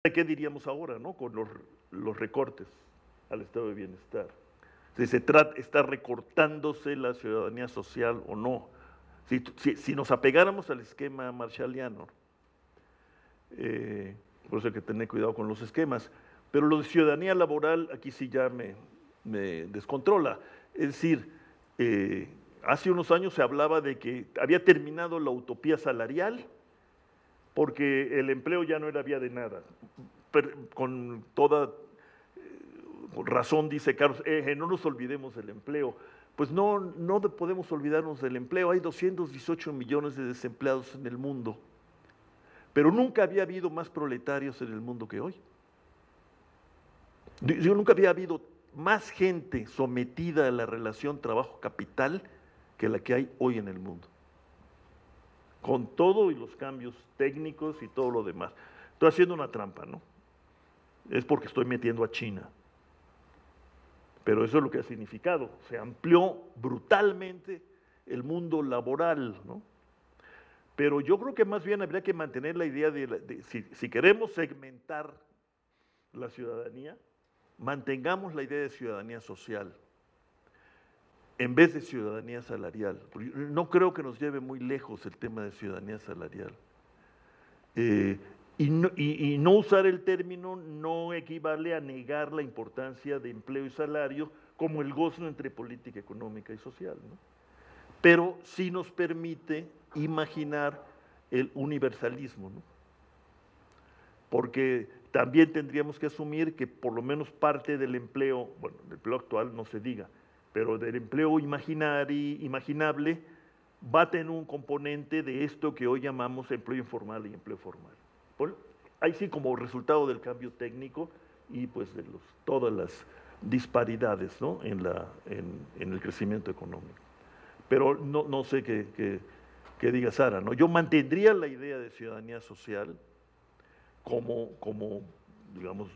¿Qué diríamos ahora, no? Con los recortes al estado de bienestar. Si está recortándose la ciudadanía social o no. Si nos apegáramos al esquema marshalliano, por eso hay que tener cuidado con los esquemas, pero lo de ciudadanía laboral aquí sí ya me descontrola. Es decir, hace unos años se hablaba de que había terminado la utopía salarial porque el empleo ya no era vía de nada. Con toda razón dice Carlos, no nos olvidemos del empleo. Pues no podemos olvidarnos del empleo. Hay 218 millones de desempleados en el mundo, pero nunca había habido más proletarios en el mundo que hoy. Nunca había habido más gente sometida a la relación trabajo-capital que la que hay hoy en el mundo, con todo y los cambios técnicos y todo lo demás. Estoy haciendo una trampa, ¿no? Es porque estoy metiendo a China. Pero eso es lo que ha significado. Se amplió brutalmente el mundo laboral, ¿no? Pero yo creo que más bien habría que mantener la idea de si queremos segmentar la ciudadanía, mantengamos la idea de ciudadanía social en vez de ciudadanía salarial. No creo que nos lleve muy lejos el tema de ciudadanía salarial. Y no usar el término no equivale a negar la importancia de empleo y salario como el gozo entre política económica y social, ¿no? Pero sí nos permite imaginar el universalismo, ¿no? Porque también tendríamos que asumir que por lo menos parte del empleo, bueno, del empleo actual no se diga, pero del empleo imaginable va a tener un componente de esto que hoy llamamos empleo informal y empleo formal. Ahí sí, como resultado del cambio técnico y pues de todas las disparidades, ¿no? en el crecimiento económico. Pero no sé qué diga Sara, ¿no? Yo mantendría la idea de ciudadanía social como digamos,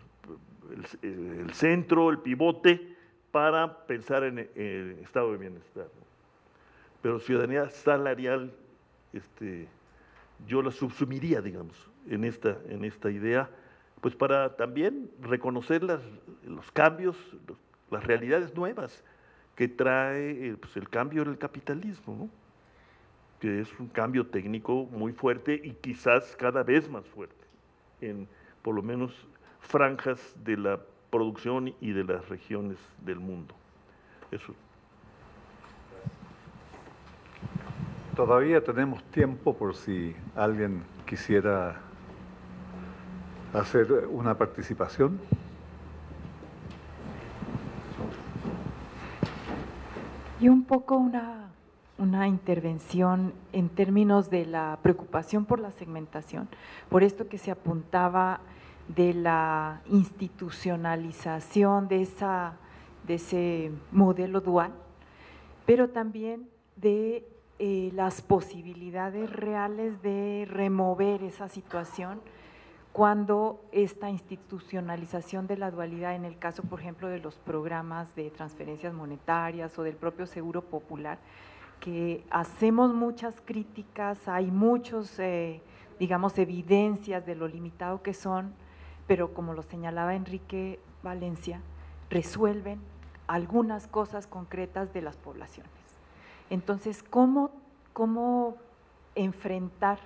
el centro, el pivote para pensar en el estado de bienestar, ¿no? Pero ciudadanía salarial, yo la subsumiría, digamos, en esta idea, pues para también reconocer los cambios, las realidades nuevas que trae pues el cambio en el capitalismo, ¿no? Que es un cambio técnico muy fuerte y quizás cada vez más fuerte, en por lo menos franjas de la producción y de las regiones del mundo. Eso. Todavía tenemos tiempo por si alguien quisiera hacer una participación. Y un poco una intervención en términos de la preocupación por la segmentación, por esto que se apuntaba de la institucionalización de ese modelo dual, pero también de las posibilidades reales de remover esa situación cuando esta institucionalización de la dualidad, en el caso, por ejemplo, de los programas de transferencias monetarias o del propio Seguro Popular, que hacemos muchas críticas, hay muchos, digamos, evidencias de lo limitado que son, pero como lo señalaba Enrique Valencia, resuelven algunas cosas concretas de las poblaciones. Entonces, ¿cómo enfrentar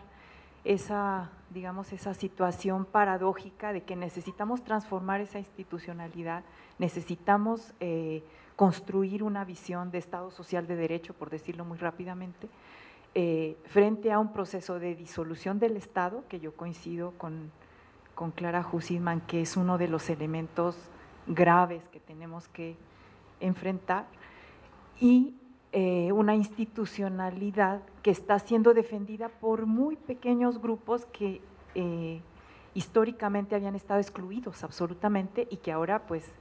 esa, digamos, esa situación paradójica de que necesitamos transformar esa institucionalidad, necesitamos construir una visión de Estado social de derecho, por decirlo muy rápidamente, frente a un proceso de disolución del Estado, que yo coincido con Clara Hussidman, que es uno de los elementos graves que tenemos que enfrentar, y una institucionalidad que está siendo defendida por muy pequeños grupos que históricamente habían estado excluidos absolutamente y que ahora pues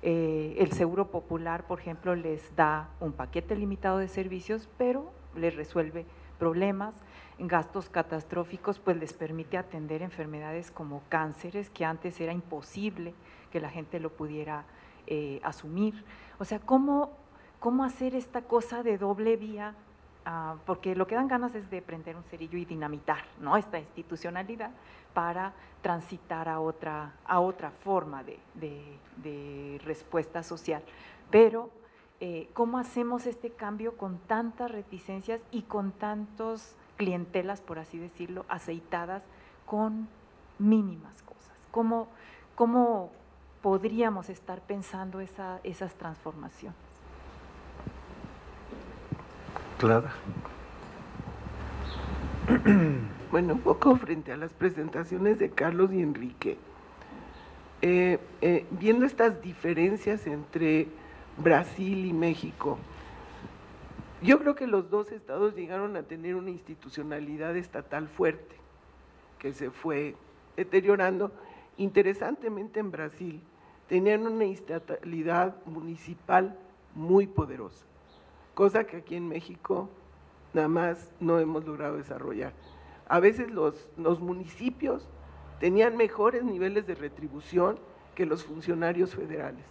el Seguro Popular, por ejemplo, les da un paquete limitado de servicios, pero les resuelve problemas, gastos catastróficos, pues les permite atender enfermedades como cánceres que antes era imposible que la gente lo pudiera asumir. O sea, ¿cómo hacer esta cosa de doble vía porque lo que dan ganas es de prender un cerillo y dinamitar, ¿no?, esta institucionalidad para transitar a otra forma de respuesta social. Pero, ¿cómo hacemos este cambio con tantas reticencias y con tantos clientelas, por así decirlo, aceitadas con mínimas cosas? ¿Cómo podríamos estar pensando esas transformaciones? Clara. Bueno, un poco frente a las presentaciones de Carlos y Enrique, viendo estas diferencias entre Brasil y México, yo creo que los dos estados llegaron a tener una institucionalidad estatal fuerte, que se fue deteriorando. Interesantemente, en Brasil tenían una estatalidad municipal muy poderosa, cosa que aquí en México nada más no hemos logrado desarrollar. A veces los municipios tenían mejores niveles de retribución que los funcionarios federales.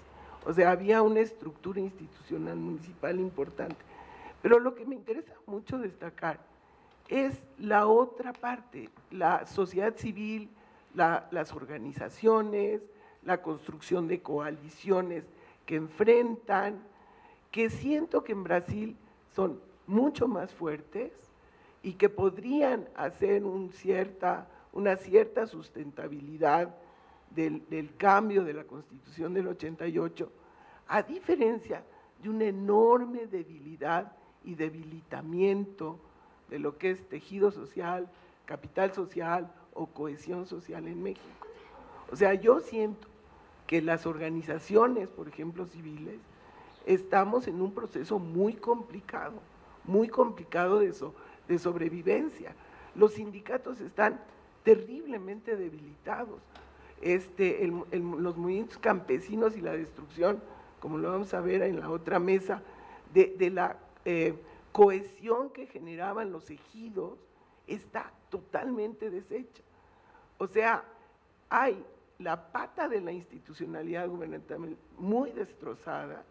O sea, había una estructura institucional municipal importante. Pero lo que me interesa mucho destacar es la otra parte, la sociedad civil, las organizaciones, la construcción de coaliciones que enfrentan, que siento que en Brasil son mucho más fuertes y que podrían hacer una cierta sustentabilidad del cambio de la Constitución del 88, a diferencia de una enorme debilidad y debilitamiento de lo que es tejido social, capital social o cohesión social en México. O sea, yo siento que las organizaciones, por ejemplo, civiles, estamos en un proceso muy complicado de sobrevivencia. Los sindicatos están terriblemente debilitados. Los movimientos campesinos y la destrucción, como lo vamos a ver en la otra mesa, de la cohesión que generaban los ejidos, está totalmente deshecha. O sea, hay la pata de la institucionalidad gubernamental muy destrozada,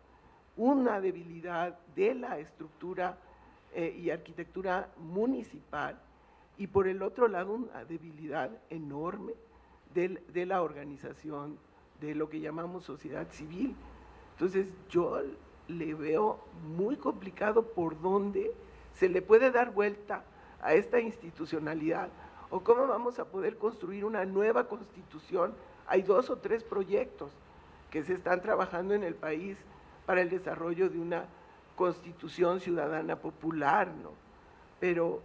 una debilidad de la estructura y arquitectura municipal, y por el otro lado una debilidad enorme de la organización de lo que llamamos sociedad civil. Entonces yo le veo muy complicado por dónde se le puede dar vuelta a esta institucionalidad, o cómo vamos a poder construir una nueva constitución. Hay 2 o 3 proyectos que se están trabajando en el país para el desarrollo de una constitución ciudadana popular, ¿no? Pero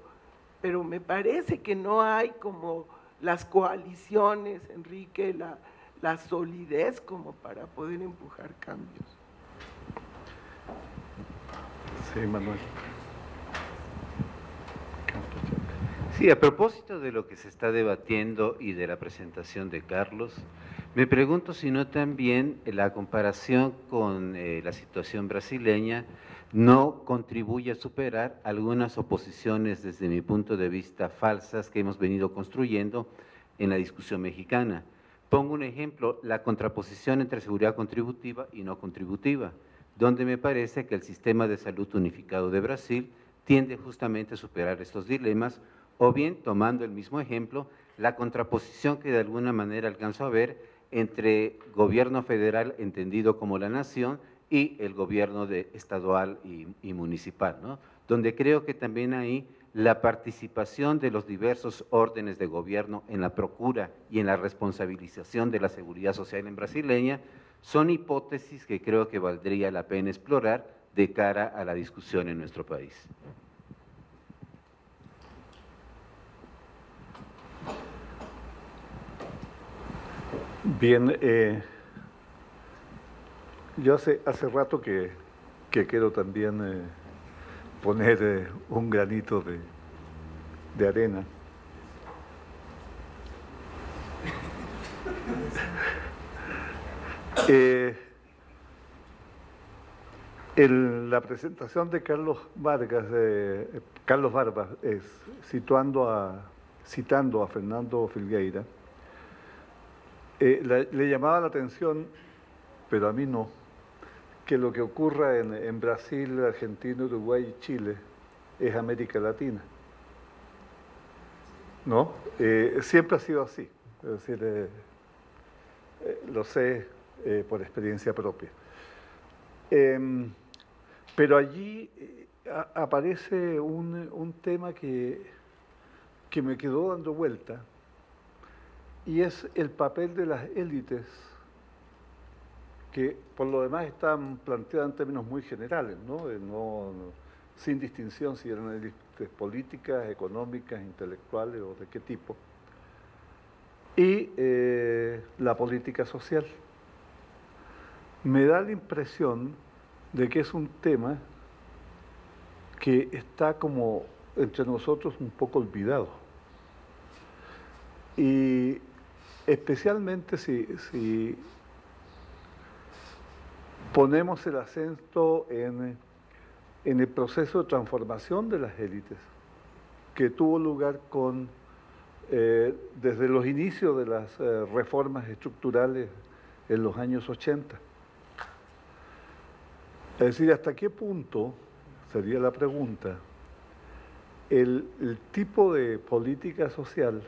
me parece que no hay como las coaliciones, Enrique, la solidez como para poder empujar cambios. Sí, Manuel. Sí, a propósito de lo que se está debatiendo y de la presentación de Carlos, me pregunto si no también la comparación con la situación brasileña no contribuye a superar algunas oposiciones, desde mi punto de vista, falsas que hemos venido construyendo en la discusión mexicana. Pongo un ejemplo, la contraposición entre seguridad contributiva y no contributiva, donde me parece que el sistema de salud unificado de Brasil tiende justamente a superar estos dilemas, o bien, tomando el mismo ejemplo, la contraposición que de alguna manera alcanzo a ver entre gobierno federal entendido como la nación y el gobierno estadual y municipal, ¿no? Donde creo que también ahí la participación de los diversos órdenes de gobierno en la procura y en la responsabilización de la seguridad social en brasileña son hipótesis que creo que valdría la pena explorar de cara a la discusión en nuestro país. Bien, yo hace rato que quiero también poner un granito de arena. La presentación de Carlos Barbas, citando a Fernando Filgueira, le llamaba la atención, pero a mí no, que lo que ocurra en Brasil, Argentina, Uruguay y Chile es América Latina, ¿no? Siempre ha sido así, es decir, lo sé por experiencia propia. Pero allí aparece un tema que me quedó dando vuelta, y es el papel de las élites, que por lo demás están planteadas en términos muy generales, ¿no? Sin distinción si eran élites políticas, económicas, intelectuales o de qué tipo, y la política social. Me da la impresión de que es un tema que está como entre nosotros un poco olvidado. Y especialmente si ponemos el acento en el proceso de transformación de las élites, que tuvo lugar desde los inicios de las reformas estructurales en los años 80. Es decir, ¿hasta qué punto, sería la pregunta, el tipo de política social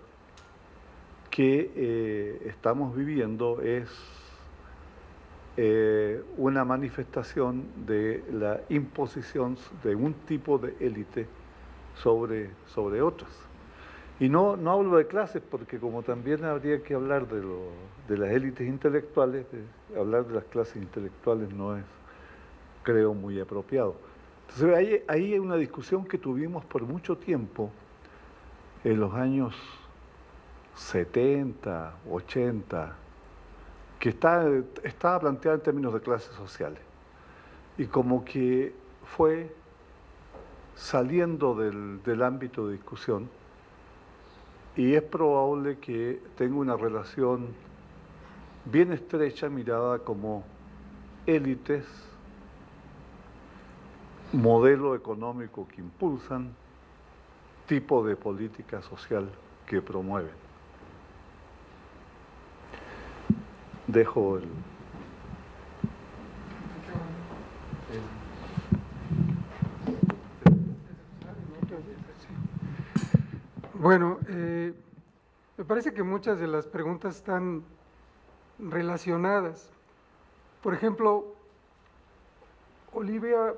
que estamos viviendo es una manifestación de la imposición de un tipo de élite sobre otras? Y no hablo de clases, porque como también habría que hablar de las élites intelectuales, hablar de las clases intelectuales no es, creo, muy apropiado. Entonces ahí hay una discusión que tuvimos por mucho tiempo, en los años 70, 80, que estaba planteada en términos de clases sociales, y como que fue saliendo del ámbito de discusión, y es probable que tenga una relación bien estrecha mirada como élites, modelo económico que impulsan, tipo de política social que promueven. Dejo el... Bueno, me parece que muchas de las preguntas están relacionadas. Por ejemplo, Oliva,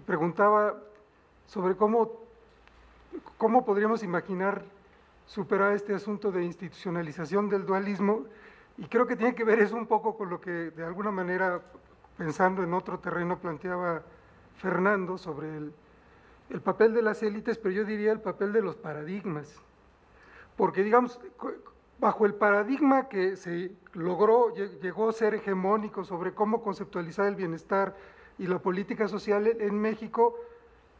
preguntaba sobre cómo podríamos imaginar superar este asunto de institucionalización del dualismo, y creo que tiene que ver eso un poco con lo que de alguna manera, pensando en otro terreno, planteaba Fernando sobre el papel de las élites, pero yo diría el papel de los paradigmas, porque digamos, bajo el paradigma que se logró, llegó a ser hegemónico sobre cómo conceptualizar el bienestar y la política social en México,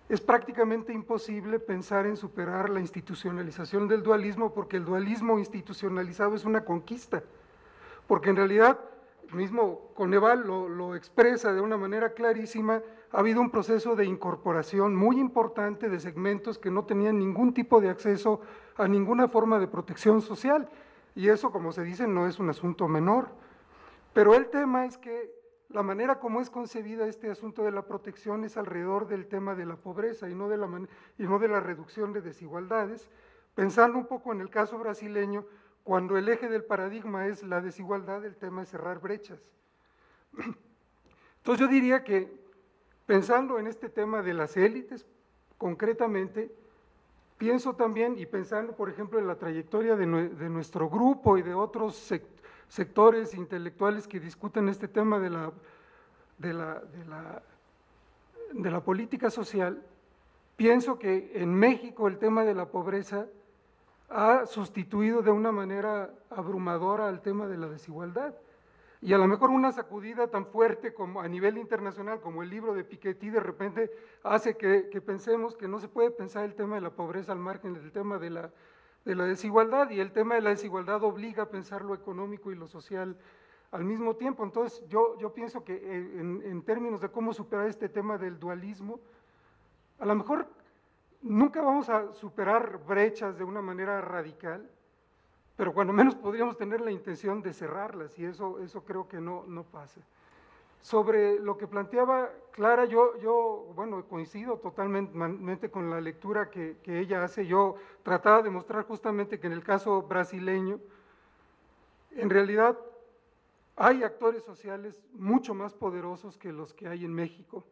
es prácticamente imposible pensar en superar la institucionalización del dualismo, porque el dualismo institucionalizado es una conquista, porque en realidad, mismo Coneval lo expresa de una manera clarísima, ha habido un proceso de incorporación muy importante de segmentos que no tenían ningún tipo de acceso a ninguna forma de protección social, y eso, como se dice, no es un asunto menor. Pero el tema es que la manera como es concebida este asunto de la protección es alrededor del tema de la pobreza y no de la reducción de desigualdades, pensando un poco en el caso brasileño, cuando el eje del paradigma es la desigualdad, el tema es cerrar brechas. Entonces yo diría que, pensando en este tema de las élites, concretamente, pienso también, y pensando por ejemplo en la trayectoria de nuestro grupo y de otros sectores intelectuales que discuten este tema de la política social, pienso que en México el tema de la pobreza ha sustituido de una manera abrumadora al tema de la desigualdad. Y a lo mejor una sacudida tan fuerte como a nivel internacional como el libro de Piketty de repente hace que pensemos que no se puede pensar el tema de la pobreza al margen del tema de la desigualdad, y el tema de la desigualdad obliga a pensar lo económico y lo social al mismo tiempo. Entonces yo pienso que en términos de cómo superar este tema del dualismo, a lo mejor nunca vamos a superar brechas de una manera radical, pero cuando menos podríamos tener la intención de cerrarlas, y eso creo que no pasa. Sobre lo que planteaba Clara, bueno, coincido totalmente con la lectura que ella hace. Yo trataba de mostrar justamente que en el caso brasileño, en realidad hay actores sociales mucho más poderosos que los que hay en México.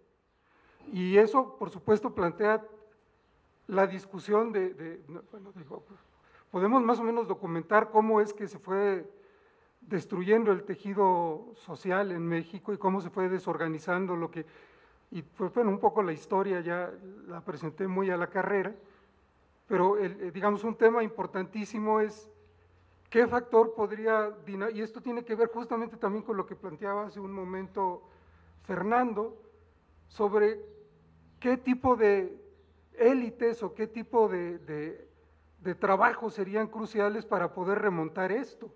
Y eso, por supuesto, plantea la discusión bueno, digo, podemos más o menos documentar cómo es que se fue destruyendo el tejido social en México y cómo se fue desorganizando y pues bueno, un poco la historia ya la presenté muy a la carrera, pero digamos un tema importantísimo es qué factor podría, y esto tiene que ver justamente también con lo que planteaba hace un momento Fernando, sobre qué tipo de élites o qué tipo de trabajos serían cruciales para poder remontar esto.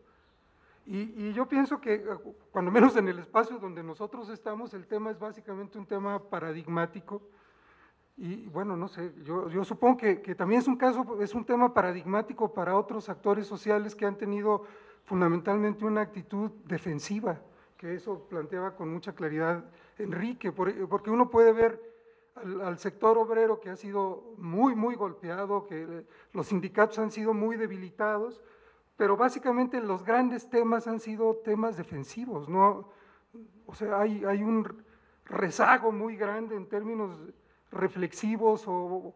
Y yo pienso que, cuando menos en el espacio donde nosotros estamos, el tema es básicamente un tema paradigmático. Y bueno, no sé, yo supongo que también es un tema paradigmático para otros actores sociales que han tenido fundamentalmente una actitud defensiva, que eso planteaba con mucha claridad Enrique, porque uno puede ver al sector obrero que ha sido muy golpeado, que los sindicatos han sido muy debilitados, pero básicamente los grandes temas han sido temas defensivos, ¿no? O sea, hay un rezago muy grande en términos reflexivos o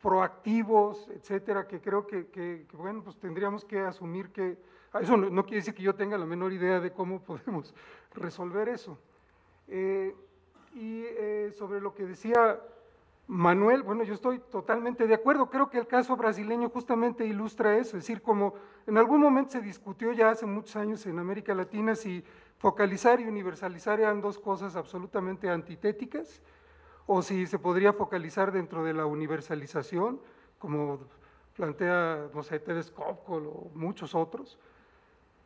proactivos, etcétera, que creo que bueno, pues tendríamos que asumir que, eso no quiere decir que yo tenga la menor idea de cómo podemos resolver eso. Sobre lo que decía Manuel, bueno, yo estoy totalmente de acuerdo, creo que el caso brasileño justamente ilustra eso, es decir, como en algún momento se discutió ya hace muchos años en América Latina si focalizar y universalizar eran dos cosas absolutamente antitéticas, o si se podría focalizar dentro de la universalización, como plantea, no sé, Teves Kopkol o muchos otros.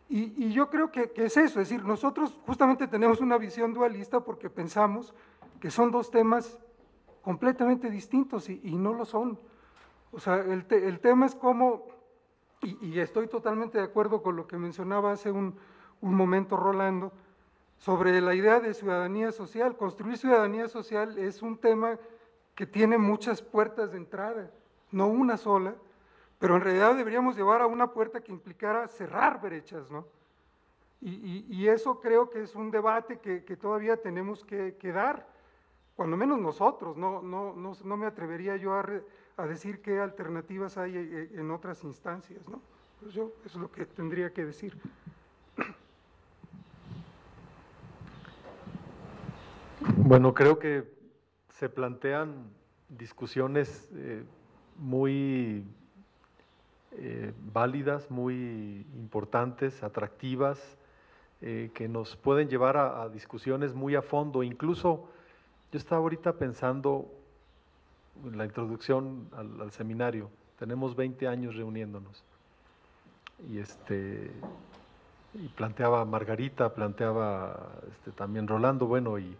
Y yo creo que es eso, es decir, nosotros justamente tenemos una visión dualista porque pensamos que son dos temas completamente distintos y no lo son. O sea, el tema es cómo, y estoy totalmente de acuerdo con lo que mencionaba hace un momento Rolando, sobre la idea de ciudadanía social. Construir ciudadanía social es un tema que tiene muchas puertas de entrada, no una sola, pero en realidad deberíamos llevar a una puerta que implicara cerrar brechas, ¿no? Y eso creo que es un debate que todavía tenemos que dar, cuando menos nosotros, no me atrevería yo a decir qué alternativas hay en otras instancias, ¿no? Pues eso es lo que tendría que decir. Bueno, creo que se plantean discusiones muy válidas, muy importantes, atractivas, que nos pueden llevar a discusiones muy a fondo. Incluso yo estaba ahorita pensando en la introducción al seminario, tenemos 20 años reuniéndonos, y planteaba Margarita, planteaba también Rolando, bueno, y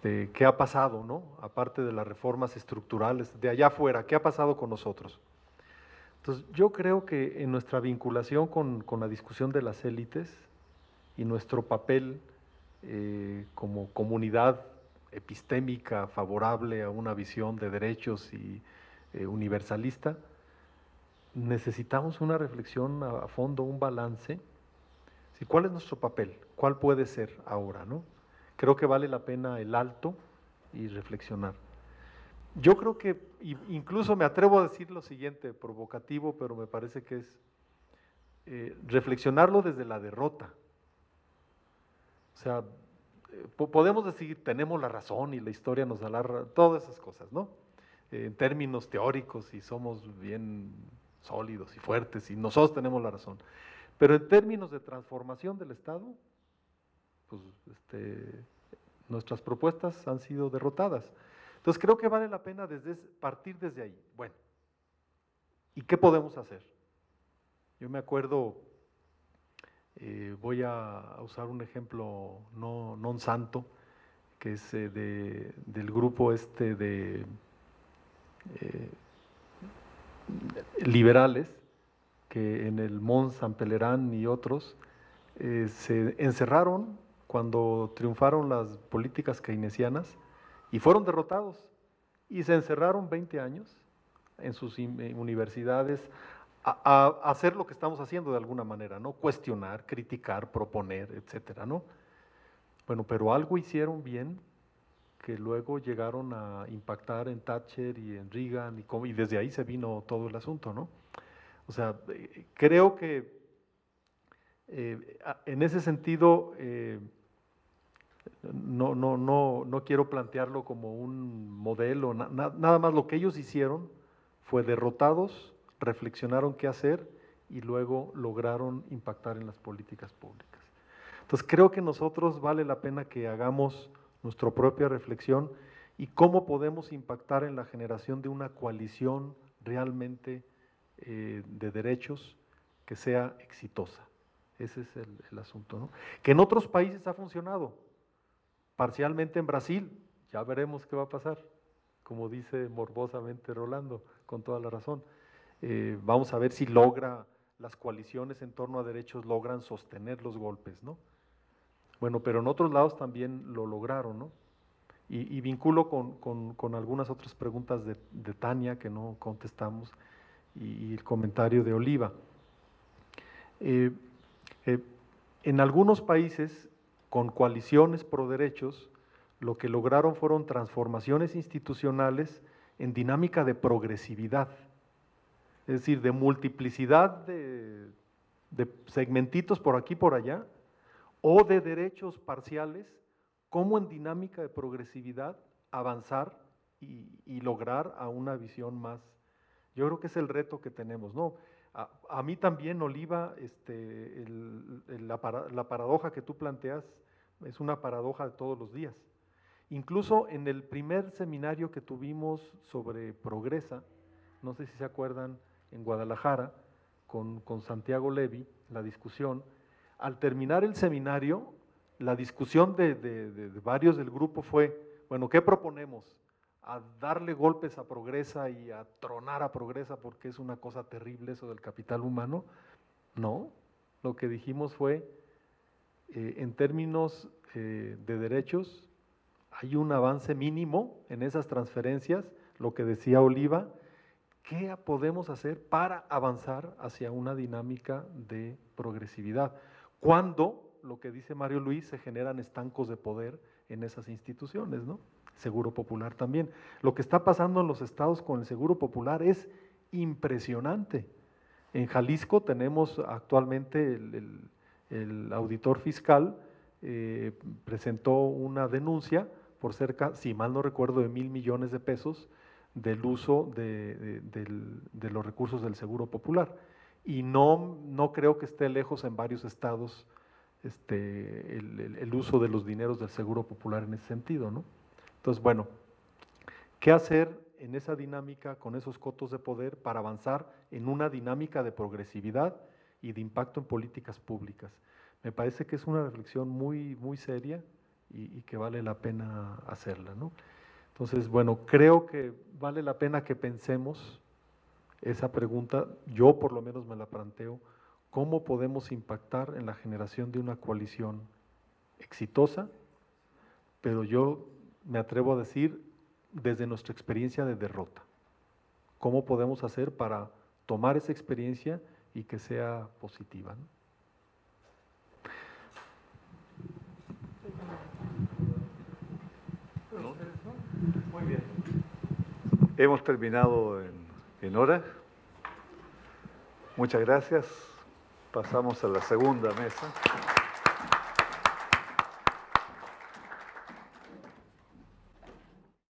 ¿qué ha pasado, no? Aparte de las reformas estructurales, de allá afuera, ¿qué ha pasado con nosotros? Entonces, yo creo que en nuestra vinculación con la discusión de las élites y nuestro papel como comunidad epistémica favorable a una visión de derechos y universalista, necesitamos una reflexión a fondo, un balance. ¿Sí? ¿Cuál es nuestro papel? ¿Cuál puede ser ahora, no? Creo que vale la pena el alto y reflexionar. Yo creo que, incluso me atrevo a decir lo siguiente, provocativo, pero me parece que es reflexionarlo desde la derrota. O sea, podemos decir, tenemos la razón y la historia nos da todas esas cosas, ¿no? En términos teóricos, y somos bien sólidos y fuertes, y nosotros tenemos la razón. Pero en términos de transformación del Estado, pues nuestras propuestas han sido derrotadas. Entonces creo que vale la pena partir desde ahí. Bueno, ¿y qué podemos hacer? Yo me acuerdo, voy a usar un ejemplo non santo, que es del grupo de liberales, que en el Mont Saint Pelerin y otros se encerraron cuando triunfaron las políticas keynesianas y fueron derrotados y se encerraron 20 años en sus universidades a hacer lo que estamos haciendo de alguna manera, ¿no? Cuestionar, criticar, proponer, etcétera, ¿no? Bueno, pero algo hicieron bien que luego llegaron a impactar en Thatcher y en Reagan y desde ahí se vino todo el asunto, ¿no? O sea, creo que en ese sentido no quiero plantearlo como un modelo, nada más lo que ellos hicieron fue derrotados, reflexionaron qué hacer y luego lograron impactar en las políticas públicas. Entonces creo que nosotros vale la pena que hagamos nuestra propia reflexión y cómo podemos impactar en la generación de una coalición realmente de derechos que sea exitosa. Ese es el asunto, ¿no? Que en otros países ha funcionado, parcialmente en Brasil, ya veremos qué va a pasar, como dice morbosamente Rolando, con toda la razón. Vamos a ver si las coaliciones en torno a derechos logran sostener los golpes, ¿no? Bueno, pero en otros lados también lo lograron, ¿no? Y vinculo con algunas otras preguntas de Tania que no contestamos y el comentario de Oliva. En algunos países, con coaliciones pro derechos, lo que lograron fueron transformaciones institucionales en dinámica de progresividad, es decir, de multiplicidad de segmentitos por aquí y por allá, o de derechos parciales, cómo en dinámica de progresividad avanzar y lograr a una visión más. Yo creo que es el reto que tenemos, ¿no? A mí también, Oliva, la paradoja que tú planteas es una paradoja de todos los días. Incluso en el primer seminario que tuvimos sobre Progresa, no sé si se acuerdan, en Guadalajara, con Santiago Levy, la discusión, al terminar el seminario, la discusión de varios del grupo fue, bueno, ¿qué proponemos? ¿A darle golpes a Progresa y a tronar a Progresa porque es una cosa terrible eso del capital humano? No, lo que dijimos fue, en términos de derechos, hay un avance mínimo en esas transferencias, lo que decía Oliva, ¿qué podemos hacer para avanzar hacia una dinámica de progresividad? Cuando, lo que dice Mario Luis, se generan estancos de poder en esas instituciones, ¿no? Seguro Popular también. Lo que está pasando en los estados con el Seguro Popular es impresionante. En Jalisco tenemos actualmente el auditor fiscal presentó una denuncia por cerca, si mal no recuerdo, de 1,000 millones de pesos del uso de los recursos del Seguro Popular. Y no creo que esté lejos en varios estados el uso de los dineros del Seguro Popular en ese sentido, ¿no? Entonces, bueno, ¿qué hacer en esa dinámica con esos cotos de poder para avanzar en una dinámica de progresividad y de impacto en políticas públicas? Me parece que es una reflexión muy, muy seria y que vale la pena hacerla, ¿no? Entonces, bueno, creo que vale la pena que pensemos esa pregunta, yo por lo menos me la planteo, ¿cómo podemos impactar en la generación de una coalición exitosa? Pero yo me atrevo a decir desde nuestra experiencia de derrota. ¿Cómo podemos hacer para tomar esa experiencia y que sea positiva, ¿no? Muy bien. Hemos terminado en hora. Muchas gracias. Pasamos a la segunda mesa.